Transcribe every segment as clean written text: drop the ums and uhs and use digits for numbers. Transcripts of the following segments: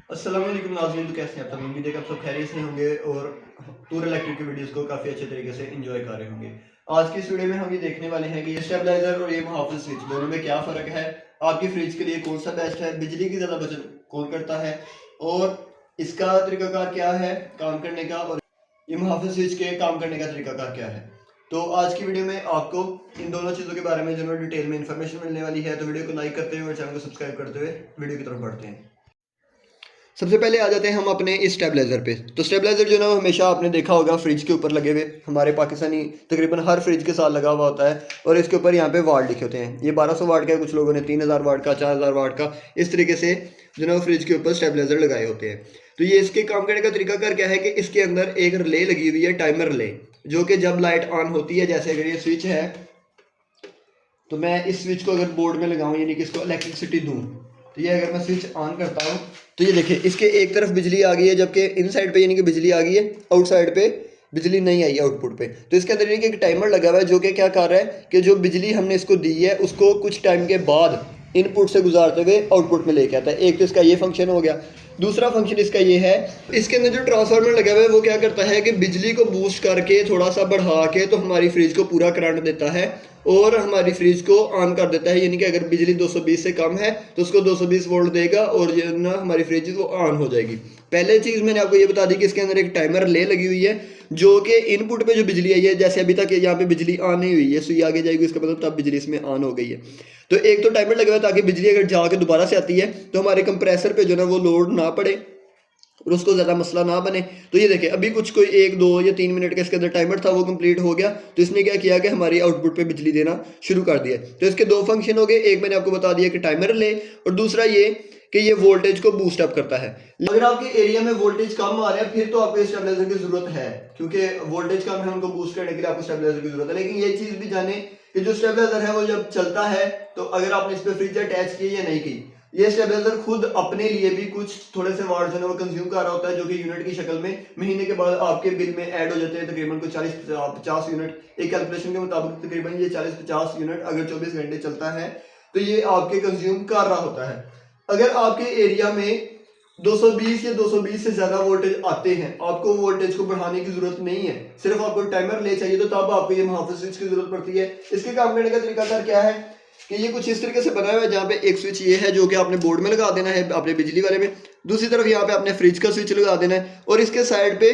अस्सलाम वालेकुम नाज़रीन, तो कैसे हैं आप? तभी उम्मीद है कि आप सब खैरियत से होंगे और टूर इलेक्ट्रिक की वीडियोस को काफ़ी अच्छे तरीके से एंजॉय कर रहे होंगे। आज की इस वीडियो में हम ये देखने वाले हैं कि ये स्टेबलाइजर और ये मुहाफ़िज़ स्विच दोनों में क्या फ़र्क है, आपकी फ्रिज के लिए कौन सा बेस्ट है, बिजली की ज़्यादा बचत कौन करता है और इसका तरीकाकार क्या है काम करने का, और ये मुहाफ़िज़ स्विच के काम करने का तरीकाकार क्या है। तो आज की वीडियो में आपको इन दोनों चीज़ों के बारे में जो है डिटेल में इन्फॉर्मेशन मिलने वाली है। तो वीडियो को लाइक करते हुए और चैनल को सब्सक्राइब करते हुए वीडियो की तरफ बढ़ते हैं। सबसे पहले आ जाते हैं हम अपने इस स्टेबलाइज़र पे। तो स्टेबलाइज़र जो है वो हमेशा आपने देखा होगा फ्रिज के ऊपर लगे हुए, हमारे पाकिस्तानी तकरीबन हर फ्रिज के साथ लगा हुआ होता है और इसके ऊपर यहाँ पे वाट लिखे होते हैं। ये 1200 वाट का है, कुछ लोगों ने 3000 वाट का, 4000 वाट का, इस तरीके से जो है वो फ्रिज के ऊपर स्टेबलाइज़र लगाए होते हैं। तो ये इसके काम करने का तरीकाकार क्या है कि इसके अंदर एक रिले लगी हुई है, टाइमर रिले, जो कि जब लाइट ऑन होती है, जैसे अगर ये स्विच है तो मैं इस स्विच को अगर बोर्ड में लगाऊं यानी कि इसको इलेक्ट्रिसिटी दूं, तो ये अगर मैं स्विच ऑन करता हूं तो ये देखिए इसके एक तरफ बिजली आ गई है, जबकि इन साइड पे यानी कि बिजली आ गई है, आउट साइड पे बिजली नहीं आई आउटपुट पे। तो इसके अंदर यानी कि एक टाइमर लगा हुआ है जो कि क्या कर रहा है कि जो बिजली हमने इसको दी है उसको कुछ टाइम के बाद इनपुट से गुजारते हुए आउटपुट में लेके आता है। एक तो इसका ये फंक्शन हो गया। दूसरा फंक्शन इसका ये है, इसके अंदर जो ट्रांसफार्मर लगा हुआ है वो क्या करता है कि बिजली को बूस्ट करके थोड़ा सा बढ़ा के तो हमारी फ्रिज को पूरा करंट देता है और हमारी फ्रिज को ऑन कर देता है। यानी कि अगर बिजली 220 से कम है तो उसको 220 वोल्ट देगा और ये ना हमारी फ्रिज वो ऑन हो जाएगी। पहले चीज़ मैंने आपको ये बता दी कि इसके अंदर एक टाइमर ले लगी हुई है जो कि इनपुट पे जो बिजली आई है, जैसे अभी तक यहाँ पे बिजली ऑन नहीं हुई है, सुई आगे जाएगी इसका मतलब तब बिजली इसमें ऑन हो गई है। तो एक तो टाइमर लगा हुआ है ताकि बिजली अगर जाके दोबारा से आती है तो हमारे कंप्रेसर पे जो ना वो लोड ना पड़े और उसको ज़्यादा मसला ना बने। तो ये देखें अभी कुछ कोई 1 2 या 3 मिनट का इसके अंदर टाइमर था, वो कंप्लीट हो गया। तो इसने क्या किया कि हमारी आउटपुट पे बिजली देना शुरू कर दिया। तो इसके दो फंक्शन हो गए, एक मैंने आपको बता दिया कि टाइमर ले, और दूसरा ये कि ये वोल्टेज को बूस्ट अप करता है। अगर आपके एरिया में वोल्टेज कम आ रहा है फिर तो आपको स्टेबलाइजर की जरूरत है, क्योंकि वोल्टेज कम है उनको बूस्ट करने के लिए आपको स्टेबलाइजर की जरूरत है। लेकिन ये चीज भी जाने कि जो स्टेबलाइजर है वो जब चलता है तो अगर आपने इस पर फ्रिज अटैच की या नहीं की, ये स्टेबलाइजर खुद अपने लिए भी कुछ थोड़े से वाट जो है वो कंज्यूम कर रहा होता है, जो कि यूनिट की शक्ल में महीने के बाद आपके बिल में ऐड हो जाते हैं। तकरीबन कोई 40-50 यूनिट एक कैलकुलेशन के मुताबिक, तकरीबन ये 40-50 यूनिट अगर 24 घंटे चलता है तो ये आपके कंज्यूम कर रहा होता है। अगर आपके एरिया में 220 या 220 से ज्यादा वोल्टेज आते हैं, आपको वोल्टेज को बढ़ाने की जरूरत नहीं है, सिर्फ आपको टाइमर ले चाहिए, तो तब आपको ये मुहाफिज स्विच की जरूरत पड़ती है। इसके काम करने का तरीकाकार क्या है कि ये कुछ इस तरीके से बनाया हुआ है, जहाँ पे एक स्विच ये है जो कि आपने बोर्ड में लगा देना है अपने बिजली वाले में, दूसरी तरफ यहाँ पे आपने फ्रिज का स्विच लगा देना है और इसके साइड पे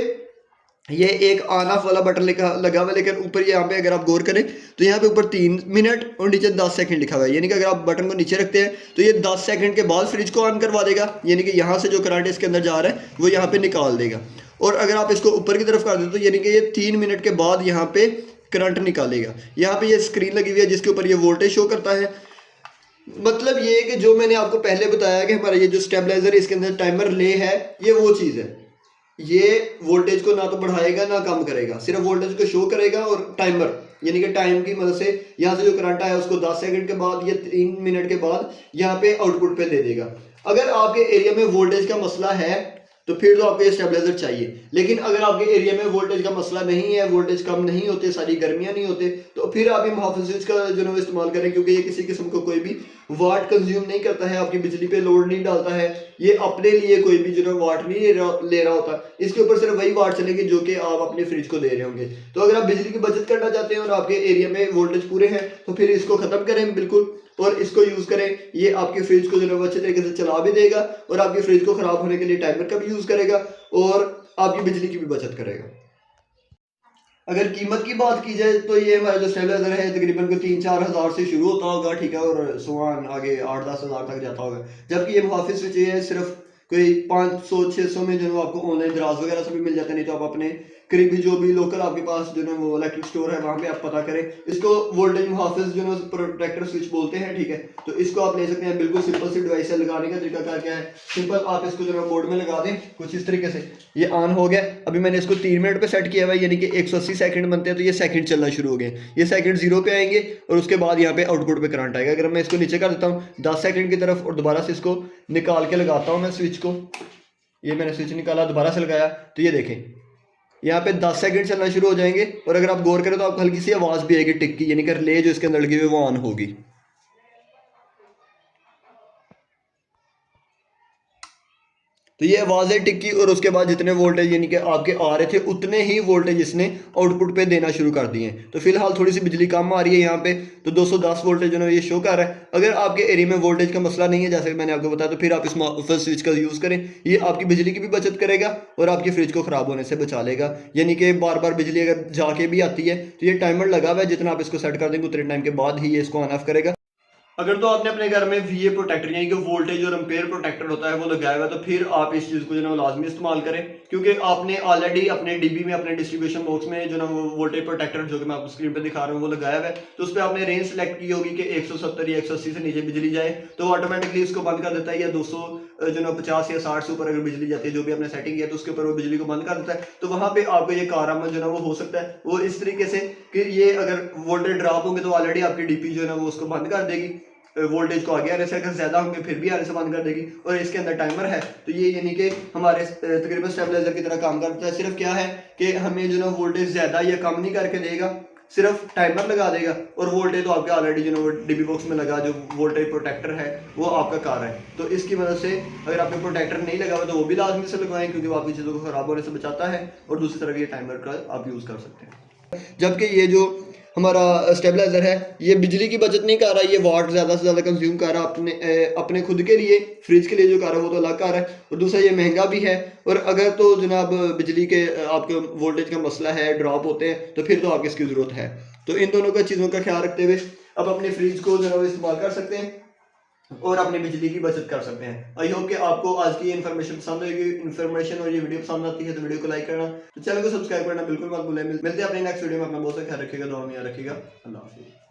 ये एक ऑन ऑफ वाला बटन लगा हुआ है। लेकिन ऊपर यहाँ पे अगर आप गौर करें तो यहाँ पे ऊपर 3 मिनट और नीचे 10 सेकंड लिखा हुआ है, यानी कि अगर आप बटन को नीचे रखते हैं तो ये 10 सेकंड के बाद फ्रिज को ऑन करवा देगा, यानी कि यहाँ से जो करंट इसके अंदर जा रहा है वो यहाँ पे निकाल देगा। और अगर आप इसको ऊपर की तरफ कर देते तो यानी कि ये 3 मिनट के बाद यहाँ पे करंट निकालेगा। यहाँ पे ये स्क्रीन लगी हुई है जिसके ऊपर ये वोल्टेज शो करता है। मतलब ये कि जो मैंने आपको पहले बताया कि हमारा ये जो स्टेबलाइजर इसके अंदर टाइमर ले है, ये वो चीज़ है। ये वोल्टेज को ना तो बढ़ाएगा ना कम करेगा, सिर्फ वोल्टेज को शो करेगा और टाइमर यानी कि टाइम की मदद से यहाँ से जो करंट आया उसको 10 सेकंड के बाद या 3 मिनट के बाद यहाँ पे आउटपुट पे दे देगा। अगर आपके एरिया में वोल्टेज का मसला है तो फिर तो आपको ये स्टेबलाइजर चाहिए। लेकिन अगर आपके एरिया में वोल्टेज का मसला नहीं है, वोल्टेज कम नहीं होते, सारी गर्मियां नहीं होते, तो फिर आप ये मुहाफिज स्विच का जो है इस्तेमाल करें, क्योंकि ये किसी किस्म को कोई भी वाट कंज्यूम नहीं करता है, आपकी बिजली पे लोड नहीं डालता है, ये अपने लिए कोई भी जो है वाट नहीं ले रहा होता। इसके ऊपर सिर्फ वही वाट चलेगी जो कि आप अपने फ्रिज को दे रहे होंगे। तो अगर आप बिजली की बचत करना चाहते हैं और आपके एरिया में वोल्टेज पूरे हैं तो फिर इसको खत्म करें बिल्कुल और इसको यूज करें। ये आपकी फ्रिज को जो है अच्छे तरीके से चला भी देगा और आपकी फ्रिज को खराब होने के लिए टाइमर का भी यूज करेगा और आपकी बिजली की भी बचत करेगा। अगर कीमत की बात की जाए तो ये हमारा जो स्टेबलाइजर है तकरीबन को 3-4 हज़ार से शुरू होता होगा, ठीक है, और सुहान आगे 8-10 हज़ार तक जाता होगा। जबकि ये मुहाफिज स्विच है सिर्फ कोई 500-600 में जो है आपको ऑनलाइन दराज वगैरह से भी मिल जाता है, नहीं तो आप अपने करीबी जो भी लोकल आपके पास जो है वो इलेक्ट्रिक स्टोर है वहाँ पे आप पता करें। इसको वोल्टेज मुहाफिज जो है प्रोटेक्टर स्विच बोलते हैं, ठीक है। तो इसको आप ले सकते हैं, बिल्कुल सिंपल सी डिवाइस है। लगाने का तरीका क्या है, सिंपल आप इसको जो है बोर्ड में लगा दें कुछ इस तरीके से, ये ऑन हो गया। अभी मैंने इसको 3 मिनट पे सेट किया हुआ है, यानी कि 180 सेकंड बनते हैं, तो ये सेकंड चलना शुरू हो गए, ये सेकंड जीरो पे आएंगे और उसके बाद यहाँ पे आउटपुट पे करंट आएगा। अगर मैं इसको नीचे कर देता हूँ 10 सेकंड की तरफ और दोबारा से इसको निकाल के लगाता हूँ मैं स्विच को, ये मैंने स्विच निकाला दोबारा से लगाया, तो ये देखें यहाँ पे 10 सेकंड चलना शुरू हो जाएंगे। और अगर आप गौर करें तो आपको हल्की सी आवाज़ भी आएगी टिक की, यानी कि रिले जो इसके अंदर लगी हुई है वो ऑन होगी। तो ये आवाज़ है टिक की, और उसके बाद जितने वोल्टेज यानी कि आपके आ रहे थे उतने ही वोल्टेज इसने आउटपुट पे देना शुरू कर दिए हैं। तो फिलहाल थोड़ी सी बिजली कम आ रही है यहाँ पे, तो 210 वोल्टेज जो है ये शो कर रहा है। अगर आपके एरिया में वोल्टेज का मसला नहीं है जैसे कि मैंने आपको बताया, तो फिर आप इस मुआवजा स्विच का यूज़ करें। ये आपकी बिजली की भी बचत करेगा और आपकी फ्रिज को ख़राब होने से बचा लेगा। यानी कि बार बार बिजली अगर जाके भी आती है तो ये टाइमर लगा हुआ है, जितना आप इसको सेट कर देंगे उतने टाइम के बाद ही ये इसको ऑन ऑफ करेगा। अगर तो आपने अपने घर में वीए प्रोटेक्टर यानी कि वोल्टेज और एम्पेयर प्रोटेक्टर होता है वो लगाया हुआ है, तो फिर आप इस चीज़ को जो है लाजमी इस्तेमाल करें, क्योंकि आपने ऑलरेडी अपने डीबी में अपने डिस्ट्रीब्यूशन बॉक्स में जो ना वो वोल्टेज प्रोटेक्टर जो कि मैं आपको स्क्रीन पे दिखा रहा हूँ वो लगाया हुआ है। तो उस पर आपने रेंज सेलेक्ट की होगी कि 170 या 180 से नीचे बिजली जाए तो ऑटोमेटिकली इसको बंद कर देता है, या 200 जो ना 50 या 60 से ऊपर अगर बिजली जाती है जो भी आपने सेटिंग किया तो उसके ऊपर वो बिजली को बंद कर देता है। तो वहाँ पे आपको ये कारआमद जो ना वो हो सकता है वो इस तरीके से कि ये अगर वोल्टेज ड्रॉप होंगे तो ऑलरेडी आपकी डीपी जो है ना वो उसको बंद कर देगी, वोल्टेज को आगे आने से, अगर ज्यादा होंगे फिर भी आने से बंद कर देगी। और इसके अंदर टाइमर है, तो ये यानी कि हमारे तकरीबन स्टेबलाइजर की तरह काम करता है। सिर्फ क्या है कि हमें जो ना वोल्टेज ज्यादा या कम नहीं करके देगा, सिर्फ टाइमर लगा देगा, और वोल्टेज तो आपके ऑलरेडी जो ना वो डीबी बॉक्स में लगा जो वोल्टेज प्रोटेक्टर है वो आपका कार है। तो इसकी मदद से अगर आपने प्रोटेक्टर नहीं लगा हुआ तो वो भी लाजमी से लगवाएं, क्योंकि वो आपकी चीज़ों को खराब होने से बचाता है, और दूसरी तरफ ये टाइमर का आप यूज़ कर सकते हैं। जबकि ये जो हमारा स्टेबलाइजर है ये बिजली की बचत नहीं कर रहा, ये वाट ज़्यादा से ज़्यादा कंज्यूम कर रहा अपने खुद के लिए, फ्रिज के लिए जो कर रहा है वो तो अलग कर रहा है, और दूसरा ये महंगा भी है। और अगर तो जनाब बिजली के आपके वोल्टेज का मसला है, ड्रॉप होते हैं, तो फिर तो आपकी इसकी ज़रूरत है। तो इन दोनों का चीज़ों का ख्याल रखते हुए अब अपने फ्रिज को जनाब इस्तेमाल कर सकते हैं और अपनी बिजली की बचत कर सकते हैं। आई होप कि आपको आज की इन्फॉर्मेशन पसंद होगी। इन्फॉर्मेशन और ये वीडियो पसंद आती है तो वीडियो को लाइक करना, तो चैनल को सब्सक्राइब करना बिल्कुल मत भूलें। मिलते हैं अपने नेक्स्ट वीडियो में। अपना बहुत सा ख्याल रखिएगा, दुआ में याद रखिएगा। अल्लाह हाफिज़।